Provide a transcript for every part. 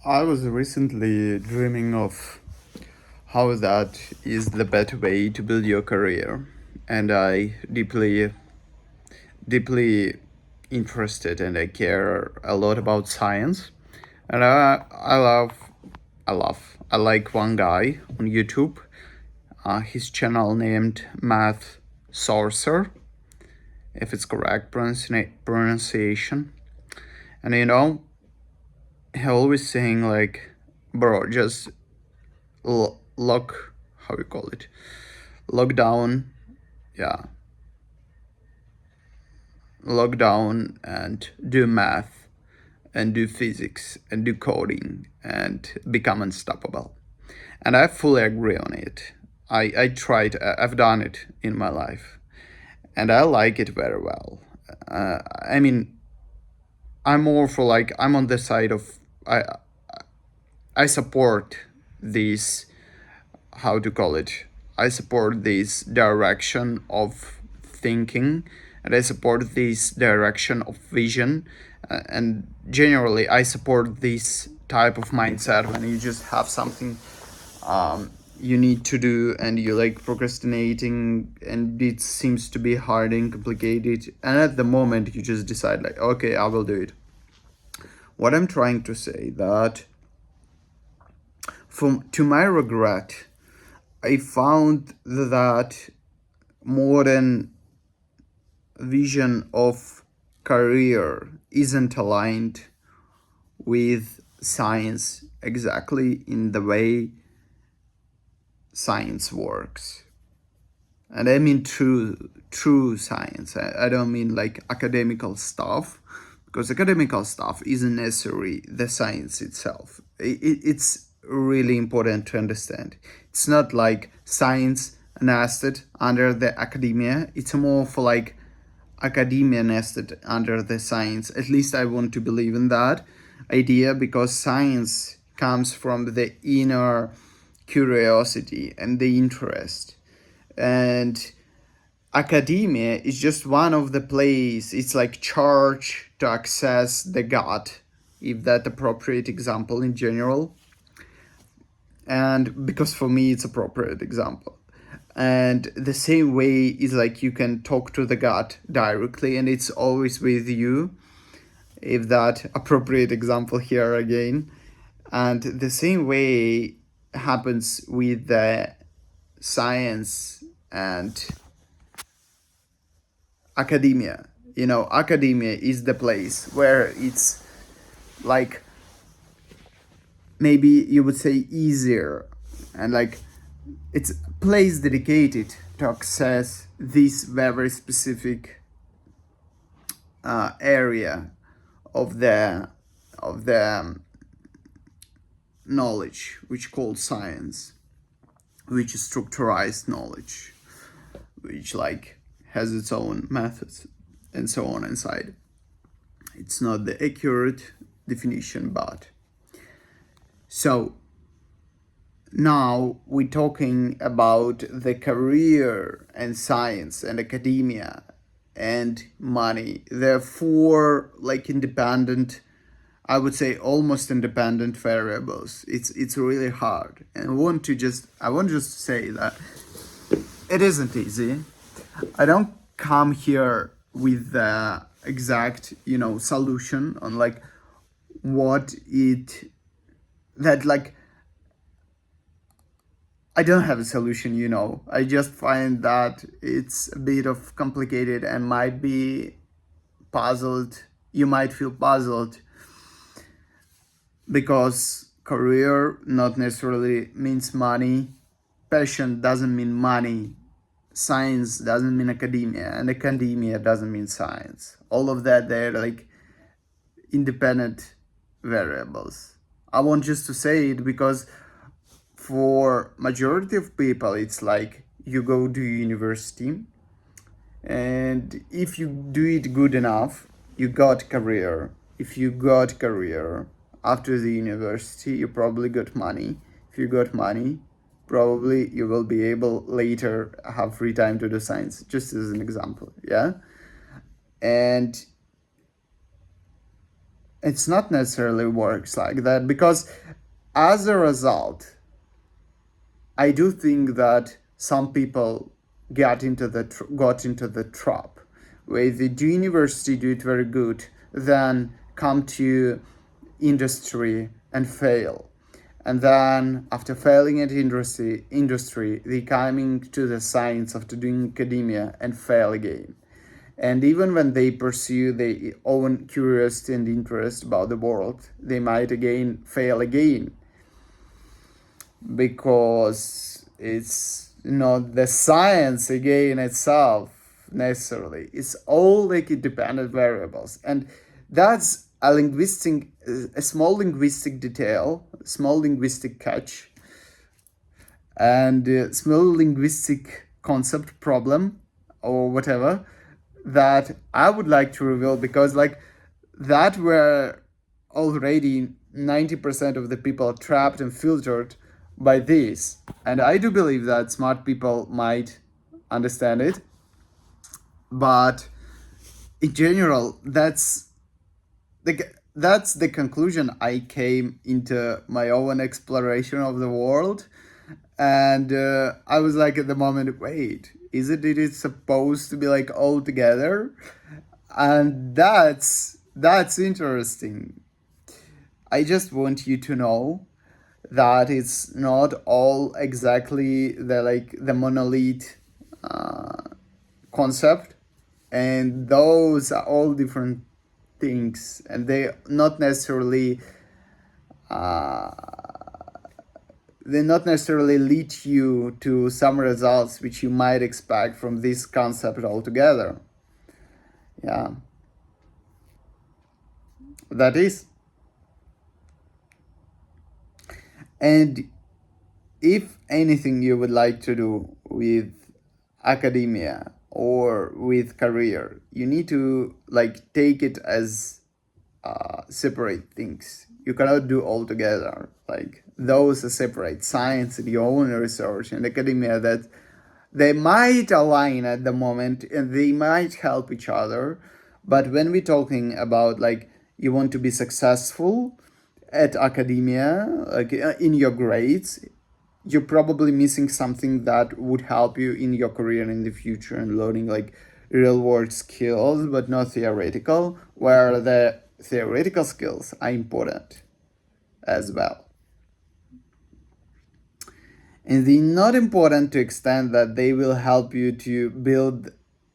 I was recently dreaming of how that is the better way to build your career, and I deeply interested and I care a lot about science, and I like one guy on YouTube. His channel named Math Sorcerer, if it's correct pronunciation, and he always saying like, bro, just lock, how you call it, lockdown, yeah, lockdown and do math and do physics and do coding and become unstoppable. And I fully agree on it. I tried, I've done it in my life, and I like it very well. I mean, I'm more for like, I'm on the side of, I support this, how to call it, I support this direction of thinking, and I support this direction of vision, and generally I support this type of mindset when you just have something you need to do and you like procrastinating and it seems to be hard and complicated, and at the moment you just decide like, okay, I will do it. What I'm trying to say that, to my regret, I found that modern vision of career isn't aligned with science exactly in the way science works. And I mean true science. I don't mean like academical stuff, because academical stuff isn't necessarily the science itself. It's really important to understand. It's not like science nested under the academia. It's more for like academia nested under the science. At least I want to believe in that idea, because science comes from the inner curiosity and the interest. And academia is just one of the places. It's like church to access the God, if that appropriate example in general. And because for me it's appropriate example. And the same way is like you can talk to the God directly and it's always with you, if that appropriate example here again. And the same way happens with the science and academia. Academia is the place where it's like, maybe you would say, easier, and like it's a place dedicated to access this very specific area of the knowledge, which called science, which is structurized knowledge, which like has its own methods and so on inside. It's not the accurate definition, but so now we're talking about the career and science and academia and money. Therefore, like independent, I would say almost independent variables. It's really hard. And I want just to say that it isn't easy. I don't come here with the exact, solution on like what it that like I don't have a solution. I just find that it's a bit of complicated and might be puzzled. You might feel puzzled because career not necessarily means money. Passion doesn't mean money. Science doesn't mean academia, and academia doesn't mean science. All of that, they're like independent variables. I want just to say it because for majority of people it's like you go to university, and if you do it good enough, you got career. If you got career after the university, you probably got money. If you got money, probably you will be able later have free time to do science, just as an example. Yeah. And it's not necessarily works like that, because as a result, I do think that some people got into the trap where they do university, do it very good, then come to industry and fail, and then after failing at industry they coming to the science after doing academia and fail again. And even when they pursue their own curiosity and interest about the world, they might again fail again, because it's not the science again itself necessarily. It's all like independent variables, and that's a small linguistic detail, small linguistic catch, and a small linguistic concept problem or whatever that I would like to reveal, because like that were already 90% of the people trapped and filtered by this. And I do believe that smart people might understand it, but in general, that's the conclusion I came into my own exploration of the world. And I was like, at the moment, wait, it is supposed to be like all together? And that's interesting. I just want you to know that it's not all exactly the monolith concept, and those are all different things, and they not necessarily they not necessarily lead you to some results which you might expect from this concept altogether. Yeah, that is. And if anything you would like to do with academia or with career, you need to like take it as separate things. You cannot do all together. Like those are separate. Science and your own research and academia, that they might align at the moment and they might help each other. But when we're talking about like you want to be successful at academia, like in your grades, you're probably missing something that would help you in your career in the future and learning like real world skills, but not theoretical, where the theoretical skills are important as well. And they're not important to extent that they will help you to build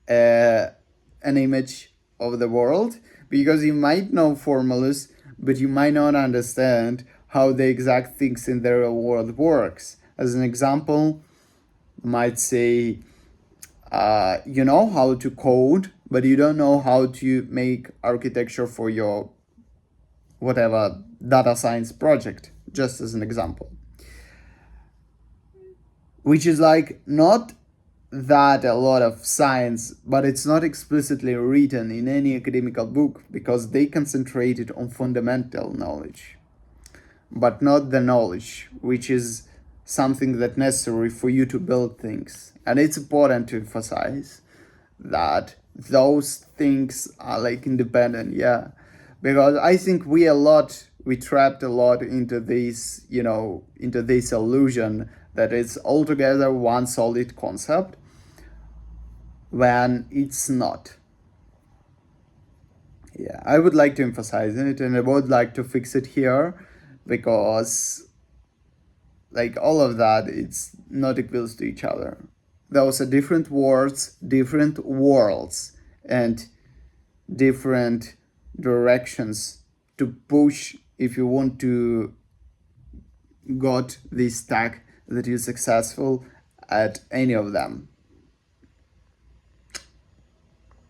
an image of the world, because you might know formulas, but you might not understand how the exact things in the real world works. As an example, you might say, you know how to code, but you don't know how to make architecture for your whatever data science project, just as an example. Which is like not that a lot of science, but it's not explicitly written in any academical book, because they concentrated on fundamental knowledge, but not the knowledge which is something that necessary for you to build things. And it's important to emphasize that those things are like independent, yeah, because I think we trapped a lot into this, into this illusion that it's altogether one solid concept, when it's not. Yeah, I would like to emphasize it, and I would like to fix it here, because like all of that, it's not equals to each other. Those are different words, different worlds, and different directions to push if you want to got this tag that you're successful at any of them.